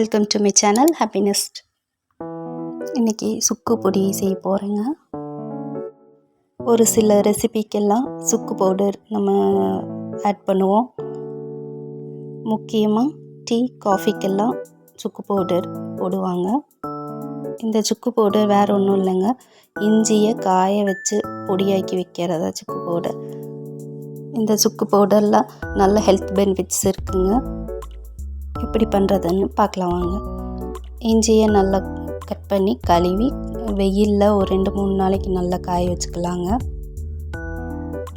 Welcome to my channel happiness. இன்றைக்கி சுக்கு பொடி செய்ய போகிறேங்க. ஒரு சில ரெசிபிக்கெல்லாம் சுக்கு பவுடர் நம்ம ஆட் பண்ணுவோம். முக்கியமாக டீ காஃபிக்கெல்லாம் சுக்கு பவுடர் போடுவாங்க. இந்த சுக்கு பவுடர் வேறு ஒன்றும் இல்லைங்க, இஞ்சியை காய வச்சு பொடியாக்கி வைக்கிறதா சுக்கு பவுடர். இந்த சுக்கு பவுடரில் நல்ல ஹெல்த் பெனிஃபிட்ஸ் இருக்குங்க. எப்படி பண்ணுறதுன்னு பார்க்கலாம் வாங்க. இஞ்சியை நல்லா கட் பண்ணி கழுவி வெயிலில் ஒரு 2-3 நாளைக்கு நல்லா காய வச்சுக்கலாங்க.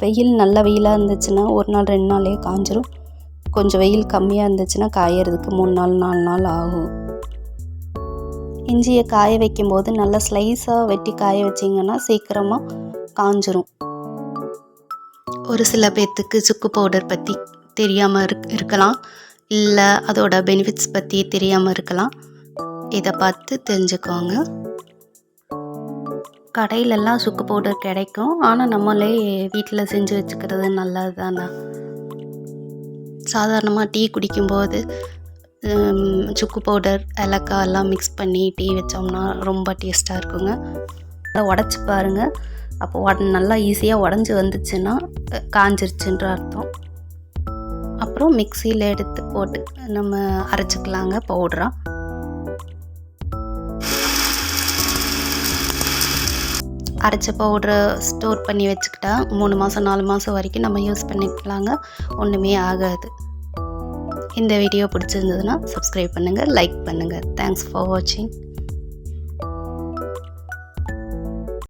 வெயில் நல்ல வெயிலாக இருந்துச்சுன்னா 1 நாள் 2 நாளே காஞ்சிரும். கொஞ்சம் வெயில் கம்மியாக இருந்துச்சுன்னா காயறதுக்கு 3 நாள் 4 நாள் ஆகும். இஞ்சியை காய வைக்கும்போது நல்லா ஸ்லைஸாக வெட்டி காய வச்சிங்கன்னா சீக்கிரமாக காஞ்சிரும். ஒரு சில பேர்த்துக்கு சுக்கு பவுடர் பற்றி தெரியாமல் இருக்கலாம், இல்லை அதோட பெனிஃபிட்ஸ் பற்றி தெரியாமல் இருக்கலாம். இதை பார்த்து தெரிஞ்சுக்கோங்க. கடையிலெல்லாம் சுக்கு பவுடர் கிடைக்கும், ஆனால் நம்மளே வீட்டில் செஞ்சு வச்சுக்கிறது நல்லது தானே. சாதாரணமாக டீ குடிக்கும்போது சுக்கு பவுடர் ஏலக்காய் எல்லாம் மிக்ஸ் பண்ணி டீ வச்சோம்னா ரொம்ப டேஸ்ட்டாக இருக்குங்க. அதை உடச்சி பாருங்கள். அப்போ நல்லா ஈஸியாக உடஞ்சி வந்துச்சுன்னா காஞ்சிருச்சுன்ற அர்த்தம். அப்புறம் மிக்சியில் எடுத்து போட்டு நம்ம அரைச்சிக்கலாங்க பவுடராக. அரைச்ச பவுடரை ஸ்டோர் பண்ணி வச்சுக்கிட்டா 3 மாதம் 4 மாதம் வரைக்கும் நம்ம யூஸ் பண்ணிக்கலாங்க, ஒன்றுமே ஆகாது. இந்த வீடியோ பிடிச்சிருந்ததுன்னா சப்ஸ்கிரைப் பண்ணுங்கள், லைக் பண்ணுங்கள். தேங்க்ஸ் ஃபார் வாட்சிங்.